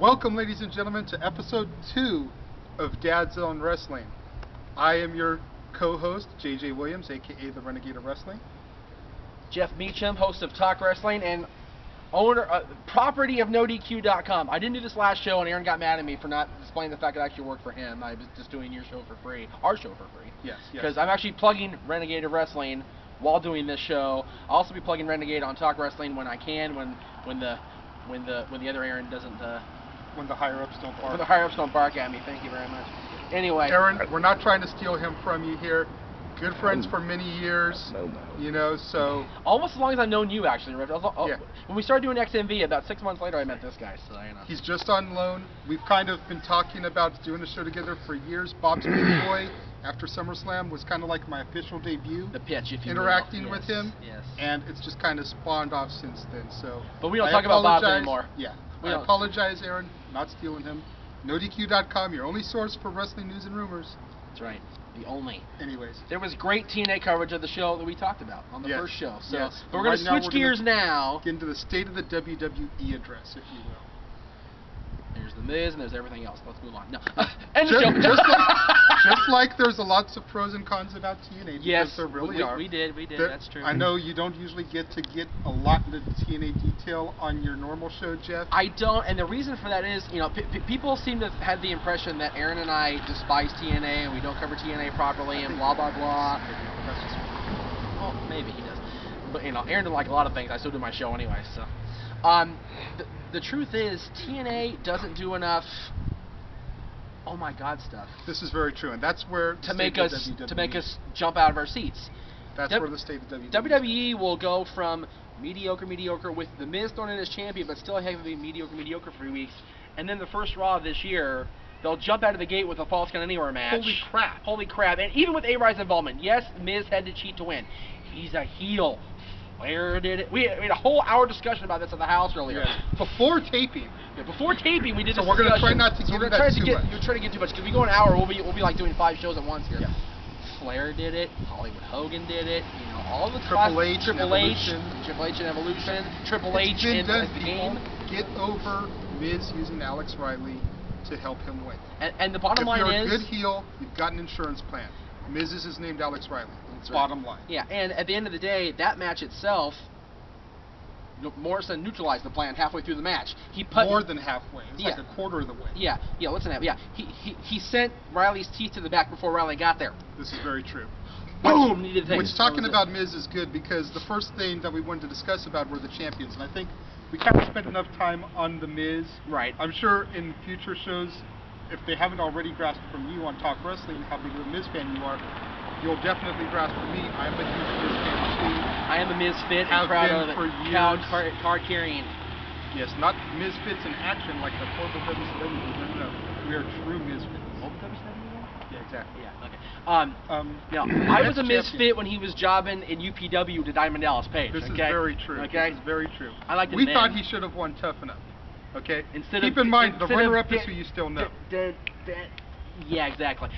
Welcome, ladies and gentlemen, to episode 2 of Dad's on Wrestling. I am your co-host, JJ Williams, aka the Renegade of Wrestling. Jeff Meacham, host of Talk Wrestling and owner, property of NoDQ.com. I didn't do this last show, and Aaron got mad at me for not displaying the fact that I actually work for him. I was just doing your show for free, our show for free. Yes. Because I'm actually plugging Renegade of Wrestling while doing this show. I'll also be plugging Renegade on Talk Wrestling when I can, when the other Aaron doesn't. When the higher-ups don't bark. When the higher-ups don't bark at me. Thank you very much. Anyway. Aaron, we're not trying to steal him from you here. Good friends for many years. No. You know, so. Almost as long as I've known you, actually, Rick. Yeah. When we started doing XMV, about 6 months later, I met this guy. So you know. He's just on loan. We've kind of been talking about doing a show together for years. Bob's Big Boy, after SummerSlam, was kind of like my official debut. The pitch, if you interacting will. with him. Yes. And it's just kind of spawned off since then. So. But we don't talk about Bob anymore. Yeah. I apologize, Aaron, not stealing him. NoDQ.com, your only source for wrestling news and rumors. That's right. The only. Anyways. There was great TNA coverage of the show that we talked about on the first show. So, yes. But we're going to switch gears now. Get into the state of the WWE address, if you will. There's The Miz and there's everything else. Let's move on. No. Just like there's a lots of pros and cons about TNA. Yes, there really are. We did. That's true. I know you don't usually get a lot into TNA detail on your normal show, Jeff. I don't, and the reason for that is, you know, people seem to have had the impression that Aaron and I despise TNA and we don't cover TNA properly and blah blah blah. Well, maybe he does, but you know, Aaron didn't like a lot of things. I still do my show anyway, so. The truth is, TNA doesn't do enough. Oh my God, stuff. This is very true, and that's where to make us jump out of our seats. That's where the state of WWE. WWE will go from mediocre with The Miz thrown in as champion, but still having mediocre for 3 weeks, and then the first Raw this year, they'll jump out of the gate with a Falls Count Anywhere match. Holy crap! And even with A-Ride's involvement, yes, Miz had to cheat to win. He's a heel. Where did it? We had a whole hour discussion about this at the house earlier. Yeah. Before taping. Yeah, before taping, we did this discussion. So we're going to try not to get into that too much. We're trying to get too much, because if we go an hour, we'll be like doing 5 shows at once here. Yeah. Flair did it. Hollywood Hogan did it. You know, all the Triple H and Evolution. Triple H in the game. Get over Miz using Alex Riley to help him win. And the bottom line is, if you're a good heel, you've got an insurance plan. Miz is named Alex Riley. That's bottom line. Yeah, and at the end of the day, that match itself, Morrison neutralized the plan halfway through the match. More than halfway. It's like a quarter of the way. Yeah, listen to that. Yeah, he sent Riley's teeth to the back before Riley got there. This is very true. Boom! Which talking about Miz is good, because the first thing that we wanted to discuss about were the champions, and I think we kind of spent enough time on the Miz. Right. I'm sure in future shows, if they haven't already grasped from you on Talk Wrestling how big of a Miz fan you are, you'll definitely grasp from me. I'm a huge Miz fan too. I am a Misfit and proud of it. Card carrying. Yes, not Misfits in action like the corporate WCW. No. We are true Misfits. Yeah, exactly. Yeah, okay. I was a Misfit when he was jobbing in UPW to Diamond Dallas Page. This is very true. Okay? This is very true. I like We thought he should have won Tough Enough. Okay? Keep in mind, the runner-up is who you still know. Yeah, exactly.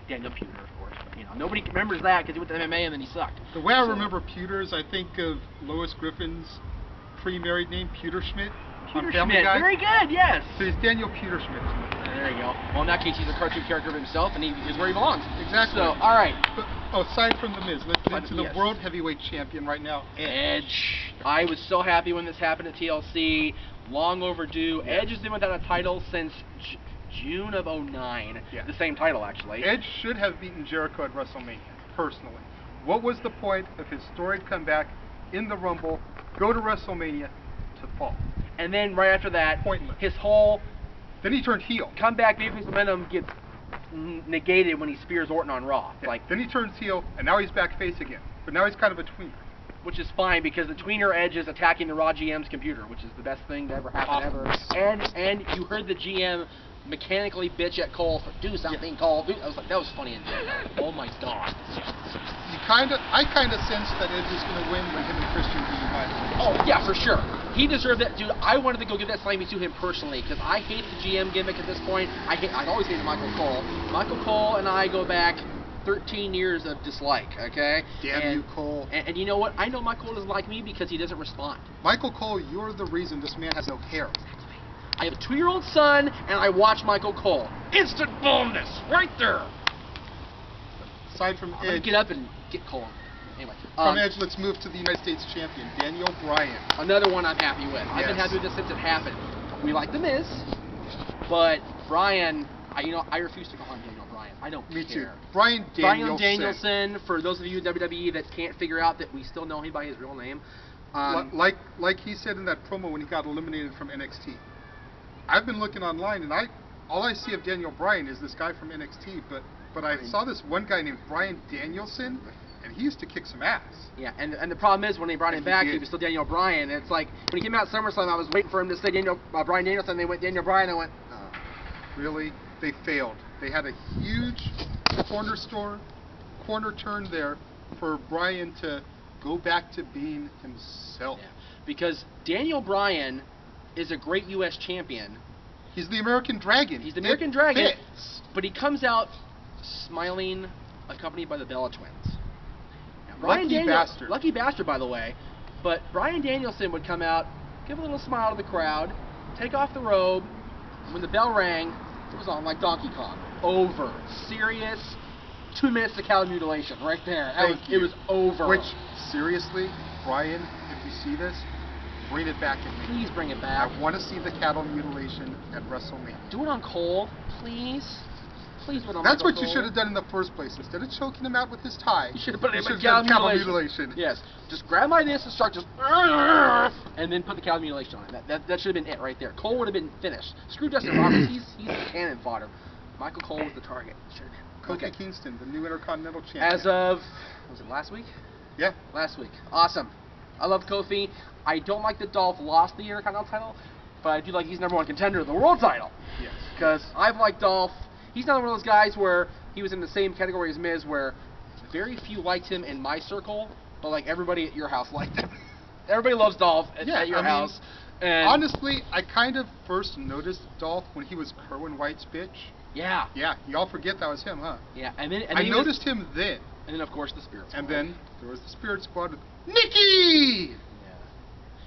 Daniel Pewter, of course. But, you know, nobody remembers that because he went to MMA and then he sucked. The way I remember Pewter is I think of Lois Griffin's pre-married name, Pewter Schmidt. Pewter Schmidt. Very good, yes. So he's Daniel Pewter Schmidt. There you go. Well, in that case, he's a cartoon character of himself, and he is where he belongs. Exactly. So, all right. But, aside from The Miz, let's get into the World Heavyweight Champion right now, Edge. I was so happy when this happened at TLC. Long overdue. Yeah. Edge has been without a title since June of '09. Yeah. The same title, actually. Edge should have beaten Jericho at WrestleMania, personally. What was the point of his storied comeback in the Rumble, go to WrestleMania, to fall? And then right after that, pointless. His whole... Then he turned heel. Comeback, babyface momentum gets negated when he spears Orton on Raw. Yeah. Then he turns heel, and now he's back face again. But now he's kind of a tweener. Which is fine, because the tweener Edge is attacking the Raw GM's computer, which is the best thing to ever happen ever. And you heard the GM mechanically bitch at Cole for do something, Cole. I was like, that was funny. Oh my God. I kind of sensed that Edge was going to win when him and Christian beat him. Oh yeah, for sure. He deserved that, dude. I wanted to go give that slammy to him personally, because I hate the GM gimmick at this point. I always hated Michael Cole. Michael Cole and I go back 13 years of dislike, okay? Damn you, Cole. And you know what? I know Michael doesn't like me because he doesn't respond. Michael Cole, you're the reason this man has no hair. I have a 2-year-old son, and I watch Michael Cole. Instant boldness, right there. Aside from I'm gonna Edge, get up and get Cole. Anyway, from Edge, let's move to the United States champion, Daniel Bryan. another one I'm happy with. I've been Yes. happy with this since it happened. We like The Miz, but Bryan, I refuse to call him Daniel Bryan. I don't Me care. too. Bryan Danielson, for those of you in WWE that can't figure out that we still know him by his real name. Like he said in that promo when he got eliminated from NXT. I've been looking online, and all I see of Daniel Bryan is this guy from NXT, but I saw this one guy named Bryan Danielson, and he used to kick some ass. Yeah, and the problem is when they brought him back, he was still Daniel Bryan. And it's like when he came out at SummerSlam, I was waiting for him to say Bryan Danielson. They went Daniel Bryan. I went, oh. Really, they failed. They had a huge corner turn there for Bryan to go back to being himself. Yeah, because Daniel Bryan is a great U.S. champion. He's the American Dragon. He's the American Dragon, but he comes out smiling, accompanied by the Bella Twins. Now, Bastard. Lucky bastard, by the way. But Bryan Danielson would come out, give a little smile to the crowd, take off the robe. When the bell rang, it was on like Donkey Kong. Over. Serious. 2 minutes to cattle mutilation right there. It was over. Which, seriously, Bryan, if you see this, bring it back at me. Please bring it back. I want to see the cattle mutilation at WrestleMania. Do it on Cole, please. Please do it on That's Michael what you Cole. should have done in the first place. Instead of choking him out with his tie, You should have put it in done cattle mutilation. Yes. Just grab my this and start just and then put the cattle mutilation on it. That should have been it right there. Cole would have been finished. Screw Justin Roberts. He's cannon fodder. Michael Cole was the target. Should have been. Kofi Kingston, the new Intercontinental Champion. As of, was it last week? Yeah. Last week. Awesome. I love Kofi. I don't like that Dolph lost the Intercontinental title, but I do like he's #1 contender of the world title. Yes. Because I've liked Dolph. He's not one of those guys where he was in the same category as Miz, where very few liked him in my circle, but like everybody at your house liked him. Everybody loves Dolph at your house. And honestly, I kind of first noticed Dolph when he was Kerwin White's bitch. Yeah. Yeah, y'all forget that was him, huh? Yeah, and then I noticed him then. And then of course the Spirit Squad. And then there was the Spirit Squad with Nikki! Yeah.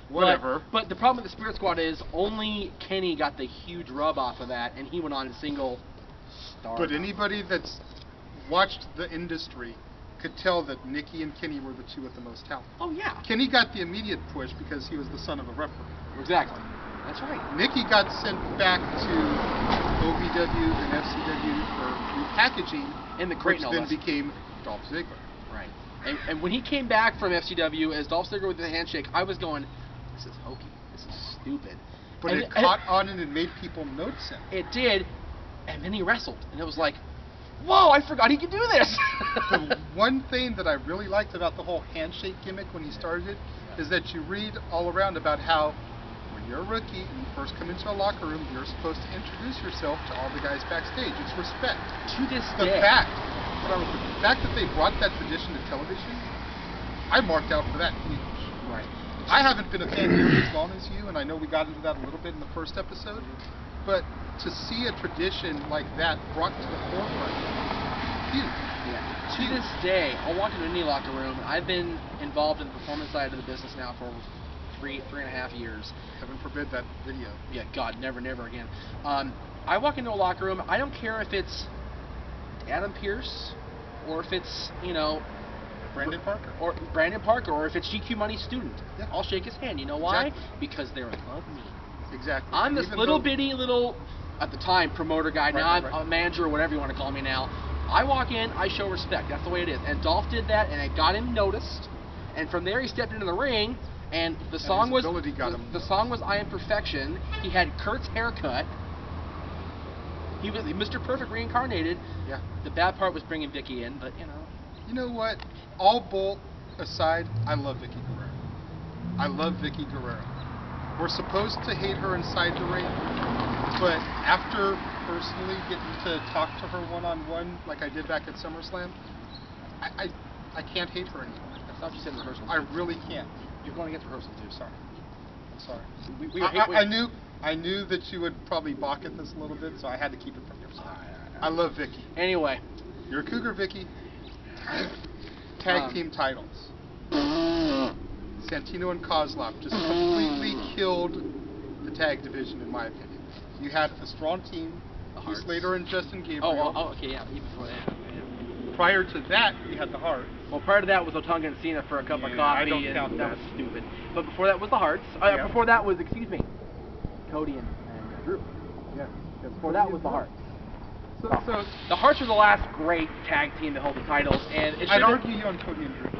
Whatever. But the problem with the Spirit Squad is only Kenny got the huge rub off of that, and he went on to single star. But anybody that's watched the industry could tell that Nikki and Kenny were the two with the most talent. Oh yeah. Kenny got the immediate push because he was the son of a referee. Exactly. That's right. Nikki got sent back to OVW and FCW for repackaging, In the crate, which no then less. became Dolph Ziggler. Right. And when he came back from FCW as Dolph Ziggler with the handshake, I was going, this is hokey. This is stupid. But it caught on and it made people notice him. It did. And then he wrestled. And it was like, whoa, I forgot he could do this. The one thing that I really liked about the whole handshake gimmick when he started it is that you read all around about how when you're a rookie and you first come into a locker room, you're supposed to introduce yourself to all the guys backstage. It's respect. To this The day. fact that they brought that tradition to television, I marked out for that huge. Right. I haven't been a fan nearly as long as you, and I know we got into that a little bit in the first episode, but to see a tradition like that brought to the forefront, huge. Yeah. To this day, I'll walk into any locker room. I've been involved in the performance side of the business now for three and a half years. Heaven forbid that video. Yeah, God, never again. I walk into a locker room. I don't care if it's Adam Pearce or if it's, Brandon Parker. Or if it's GQ Money's student. Yeah. I'll shake his hand. You know why? Exactly. Because they're in love with me. Exactly. I'm this bitty little, at the time, promoter guy. Right, now right, I'm a manager or whatever you want to call me now. I walk in, I show respect. That's the way it is. And Dolph did that, and it got him noticed. And from there, he stepped into the ring, and the song was "I Am Perfection." He had Kurt's haircut. He was Mr. Perfect reincarnated. Yeah. The bad part was bringing Vicky in, but You know what? All bull aside, I love Vicky Guerrero. I love Vicky Guerrero. We're supposed to hate her inside the ring, but after personally getting to talk to her one-on-one like I did back at SummerSlam, I can't hate her anymore. That's not what you said in rehearsal. I really can't. You're going against rehearsal too. Sorry. I'm sorry. I knew that you would probably balk at this a little bit, so I had to keep it from your side. I love Vicky. Anyway. You're a Cougar, Vicky. Tag team titles. Santino and Kozlov just completely killed the tag division, in my opinion. You had a strong team, Heath Slater and Justin Gabriel. Okay, yeah, even before that. Yeah. Prior to that, you had the Heart. Well, prior to that was Otunga and Cena for a cup of coffee, I don't and count that was stupid. But before that was the Hearts. Before that was, Cody and Drew. Yeah. Before that was the Hearts. So the Hearts were the last great tag team to hold the titles, and I'd argue you on Cody and Drew.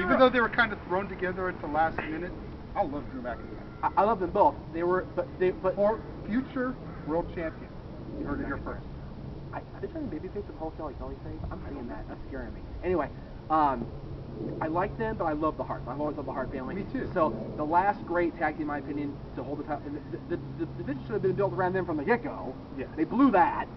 Even though they were kind of thrown together at the last minute, I love Drew McIntyre. I love them both. They were, but for future world champion. You heard it here first. Are they trying to babyface with wholesale like Kelly says? I'm seeing that. That's scaring me. Anyway, I like them, but I love the Hearts. I've always loved the Hart family. Me too. So the last great tag team, in my opinion, to hold the title, the division should have been built around them from the get-go. Yeah. They blew that.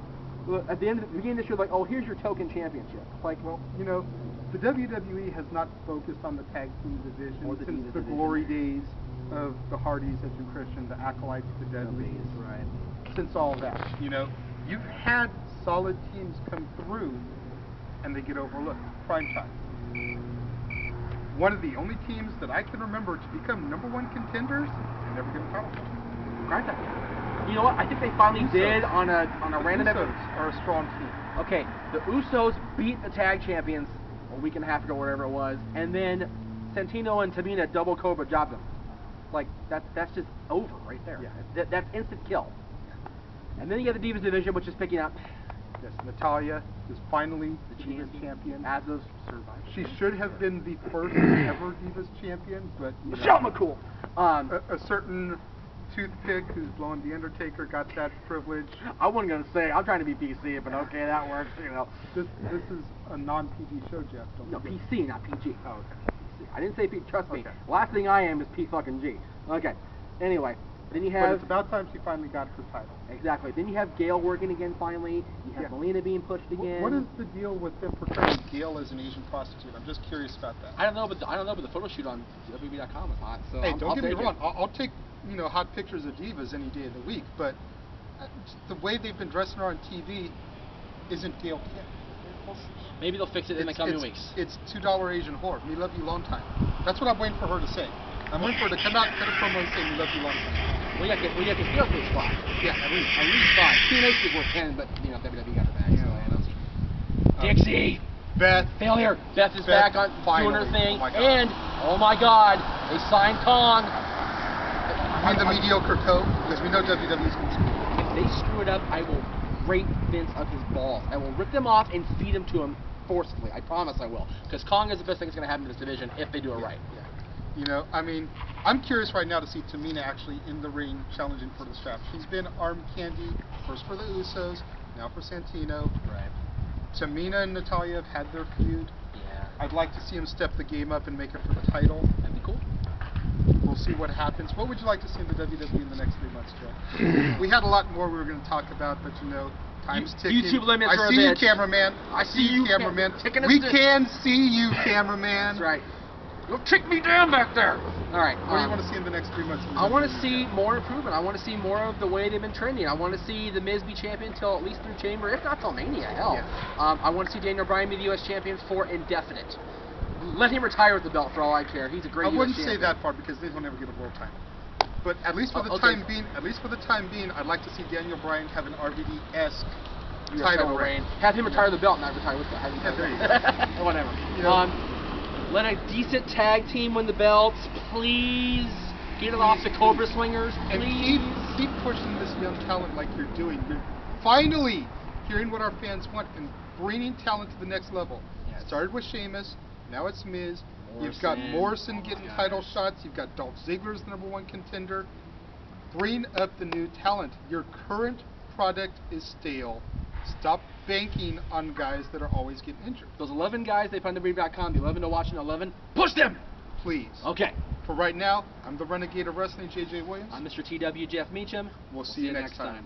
At the beginning of this year, like, oh, here's your token championship. It's like, well, you know, the WWE has not focused on the tag team division since the glory days of the Hardys, Edge and Christian, the Acolytes, the Dudleys, right? Since all that, you know, you've had solid teams come through, and they get overlooked. Prime time. One of the only teams that I can remember to become #1 contenders and never get a title. Prime time. You know what? I think they finally did on a random episode. Are a strong team. Okay, the Usos beat the tag champions a week and a half ago, whatever it was, and then Santino and Tamina double Cobra jobbed them. Like that's just over right there. Yeah. That's instant kill. And then you get the Divas division, which is picking up. Yes, Natalya is finally the Divas champion. As of Survivor. She should have been the first ever Divas champion, but Shawn Michaels. A certain toothpick who's blowing the Undertaker got that privilege. I wasn't gonna say. I'm trying to be PC, but okay, that works. You know. This is a non-PG show, Jeff. No, PC, not PG. Oh, okay. I didn't say P. Trust me. Okay. Last thing I am is P fucking G. Okay. Anyway, then you have. But it's about time she finally got her title. Exactly. Then you have Gail working again finally. You have Melina being pushed again. What is the deal with them portraying Gail as an Asian prostitute? I'm just curious about that. I don't know, but the photo shoot on WWE.com is hot. So hey, don't get me wrong. I'll take hot pictures of divas any day of the week, but the way they've been dressing her on TV isn't Gail Kim. Maybe they'll fix it in the coming weeks. It's $2 Asian whore. We love you long time. That's what I'm waiting for her to say. I'm waiting for her to come out, cut a promo, and say we love you long time. We got Castillo for 5. Yeah, at least 5. TNA should worth 10, but WWE got the bag. Dixie. Beth. Failure. Beth is back on doing her thing, and oh my God, they signed Kong. I mean the mediocre code, because we know WWE's going to screw it. If they screw it up, I will rape Vince of his balls. I will rip them off and feed them to him forcibly. I promise I will. Because Kong is the best thing that's going to happen in this division if they do it right. Yeah. You know, I mean, I'm curious right now to see Tamina actually in the ring challenging for the strap. She's been arm candy, first for the Usos, now for Santino. Right. Tamina and Natalya have had their feud. Yeah. I'd like to see them step the game up and make it for the title. That'd be cool. We'll see what happens. What would you like to see in the WWE in the next 3 months, Joe? We had a lot more we were going to talk about, but time's ticking. YouTube limits are I a see you, bitch. cameraman. I see you, cameraman. We can see you, cameraman. That's right. You'll tick me down back there. All right. What do you want to see in the next 3 months? I want to see more improvement. I want to see more of the way they've been trending. I want to see The Miz be champion till at least through Chamber, if not till Mania. Hell. Yeah. I want to see Daniel Bryan be the U.S. champion for indefinite. Let him retire with the belt for all I care. He's a great. I wouldn't say that far because they will never get a world title. But at least for the time being, I'd like to see Daniel Bryan have an RVD-esque title reign. Have him retire the belt, not retire with the. There you go. Whatever. Let a decent tag team win the belts, please. Get it off the Cobra Swingers, please. And keep pushing this young talent like you're doing. You're finally hearing what our fans want and bringing talent to the next level. Yes. Started with Sheamus, now it's Miz. You've got Morrison getting title shots. You've got Dolph Ziggler's the #1 contender. Bring up the new talent. Your current product is stale. Stop banking on guys that are always getting injured. Those 11 guys they put on WWE.com, the 11 to watch and 11, push them! Please. Okay. For right now, I'm the Renegade of Wrestling, JJ Williams. I'm Mr. TW, Jeff Meacham. We'll see you next time.